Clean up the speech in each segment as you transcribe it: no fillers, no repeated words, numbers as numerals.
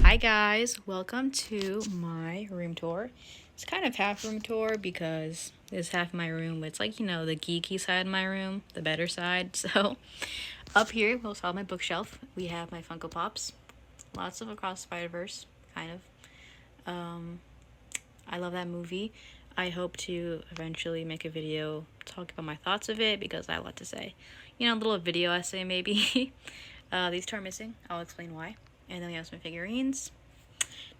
Hi guys, welcome to my room tour. It's kind of half room tour because it's half my room, but it's like, the geeky side of my room, the better side. So up here, we'll have my bookshelf. We have my Funko Pops, lots of Across the Spider-Verse, kind of. I love that movie. I hope to eventually make a video talk about my thoughts of it because I have a lot to say. A little video essay maybe. These two are missing. I'll explain why. And then we have some figurines.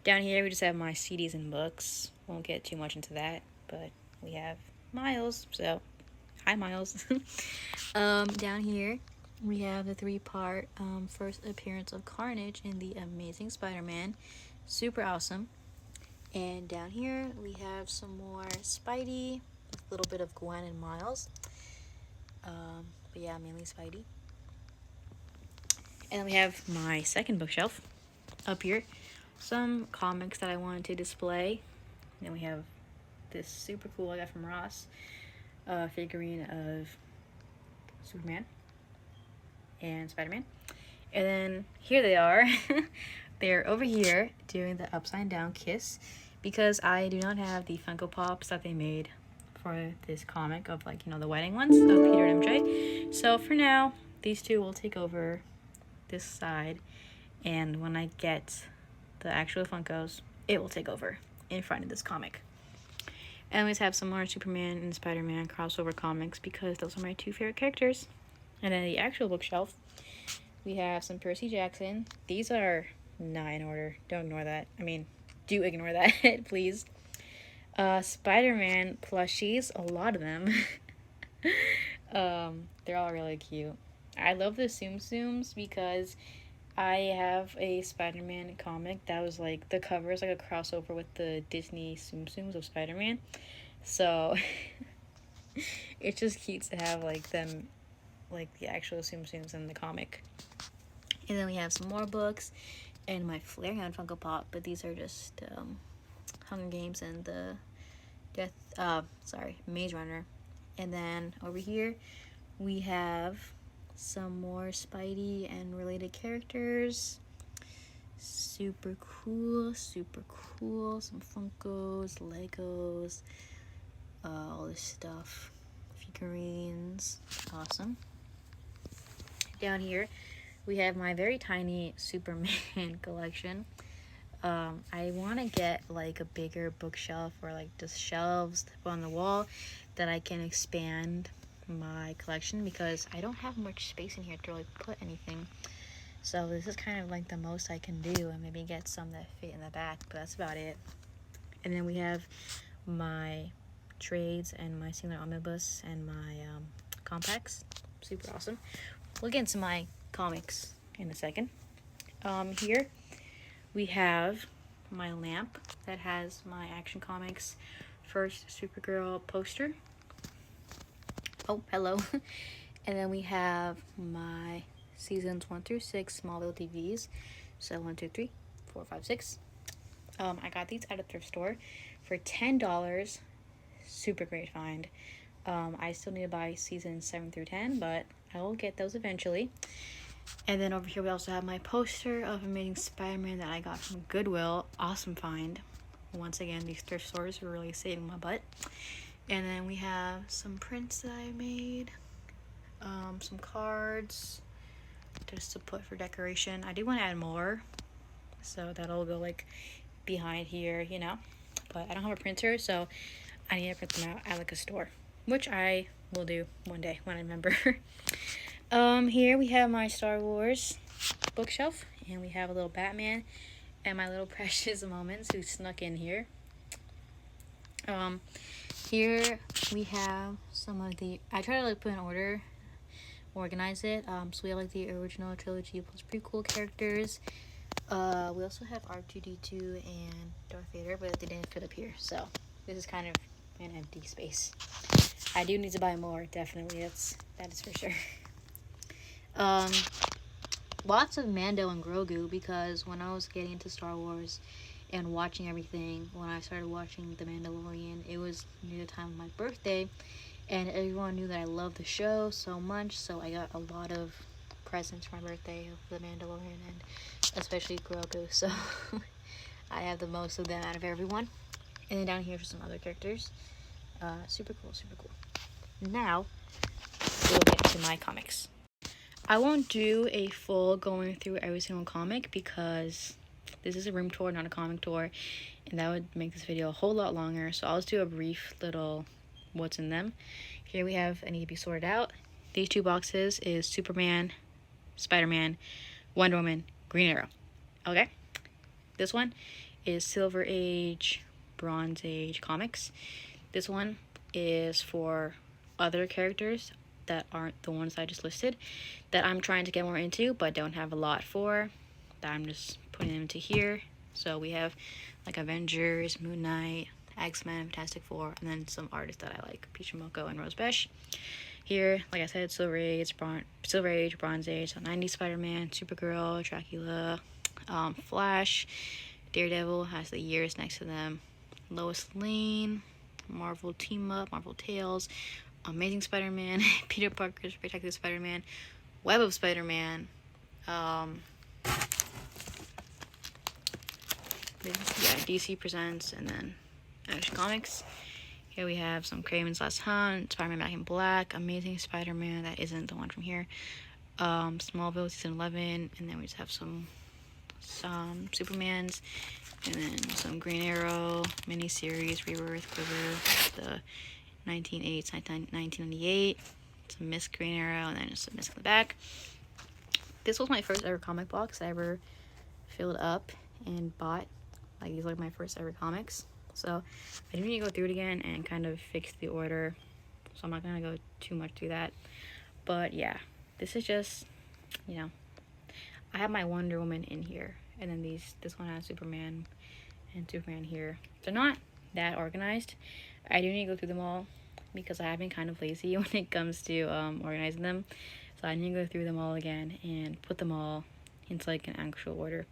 Down here, we just have my CDs and books. Won't get too much into that, but we have Miles. So, hi, Miles. Down here, we have the three-part first appearance of Carnage in The Amazing Spider-Man. Super awesome. And down here, we have some more Spidey, a little bit of Gwen and Miles. But yeah, mainly Spidey. And then we have my second bookshelf up here. Some comics that I wanted to display. And then we have this super cool I got from Ross figurine of Superman and Spider-Man. And then here they are. They're over here doing the upside down kiss because I do not have the Funko Pops that they made for this comic of the wedding ones of Peter and MJ. So for now, these two will take over this side, and when I get the actual Funkos, it will take over in front of this comic. And we have some more Superman and Spider-Man crossover comics because those are my two favorite characters. And then the actual bookshelf, we have some Percy Jackson. These are not in order. Don't ignore that. Do ignore that, please. Spider-Man plushies, a lot of them. They're all really cute. I love the Tsum Tsums because I have a Spider-Man comic that was the cover is a crossover with the Disney Tsum Tsums of Spider-Man. So it's just cute to have them, the actual Tsum Tsums in the comic. And then we have some more books and my Flareon Funko Pop, but these are just Hunger Games and the Maze Runner. And then over here we have some more Spidey and related characters. Super cool. Some Funkos, Legos, all this stuff. Figurines. Awesome. Down here, we have my very tiny Superman collection. I want to get a bigger bookshelf or just shelves to put on the wall that I can expand my collection because I don't have much space in here to really put anything. So this is kind of the most I can do, and maybe get some that fit in the back, but that's about it. And then we have my trades and my singular omnibus and my compacts. Super awesome. We'll get into my comics in a second. Here we have my lamp that has my Action Comics first Supergirl poster. Oh, hello. And then we have my seasons 1 through 6 Smallville DVDs. So 1, 2, 3, 4, 5, 6. I got these at a thrift store for $10. Super great find. I still need to buy seasons 7 through 10, but I will get those eventually. And then over here we also have my poster of Amazing Spider-Man that I got from Goodwill. Awesome find. Once again, these thrift stores are really saving my butt. And then we have some prints that I made. Some cards just to put for decoration. I do want to add more, so that'll go behind here, But I don't have a printer, so I need to print them out at a store, which I will do one day when I remember. Here we have my Star Wars bookshelf, and we have a little Batman and my little Precious Moments who snuck in here. Here we have some of the, I try to put in order, organize it. So we have the original trilogy plus prequel characters. We also have R2-D2 and Darth Vader, but they didn't fit up here, so this is kind of an empty space. I do need to buy more, definitely. That is for sure. Lots of Mando and Grogu, because when I was getting into Star Wars and watching everything, when I started watching The Mandalorian, it was near the time of my birthday, and everyone knew that I loved the show so much, so I got a lot of presents for my birthday of the Mandalorian and especially Grogu, so I have the most of them out of everyone. And then down here are some other characters. Super cool, super cool. Now, we'll get to my comics. I won't do a full going through every single comic because this is a room tour, not a comic tour, and that would make this video a whole lot longer, so I'll just do a brief little what's in them. Here we have I Need to Be Sorted Out. These two boxes is Superman, Spider-Man, Wonder Woman, Green Arrow. Okay? This one is Silver Age, Bronze Age comics. This one is for other characters that aren't the ones I just listed that I'm trying to get more into but don't have a lot for, that I'm just putting them into here. So we have like Avengers, Moon Knight, X-Men, Fantastic Four, and then some artists that I like, Peach Momoko and Rose Besh. Here, like I said, Silver Age, Bronze Age, so 90s Spider-Man, Supergirl, Dracula, Flash, Daredevil has the years next to them, Lois Lane, Marvel Team Up, Marvel Tales, Amazing Spider-Man, Peter Parker's Spectacular Spider-Man, Web of Spider-Man, DC Presents, and then Action Comics. Here we have some Kraven's Last Hunt, Spider-Man Back in Black, Amazing Spider-Man, that isn't the one from here, Smallville Season 11, and then we just have some Supermans, and then some Green Arrow, miniseries, Rebirth, Quiver, the 1980s, 1998, some Miss Green Arrow, and then just a Miss in the back. This was my first ever comic box I ever filled up and bought. Like, these are like my first ever comics. So I do need to go through it again and kind of fix the order. So I'm not going to go too much through that. But yeah, this is just, you know, I have my Wonder Woman in here. And then this one has Superman and Superman here. They're not that organized. I do need to go through them all because I have been kind of lazy when it comes to organizing them. So I need to go through them all again and put them all into like an actual order.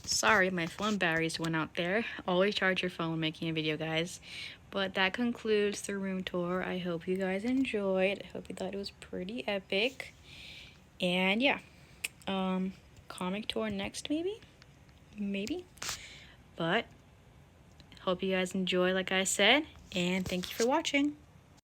Sorry, my phone batteries went out there. Always charge your phone when making a video, guys. But that concludes the room tour. I hope you guys enjoyed. I hope you thought it was pretty epic. And yeah, comic tour next, maybe. But hope you guys enjoy, like I said, and thank you for watching.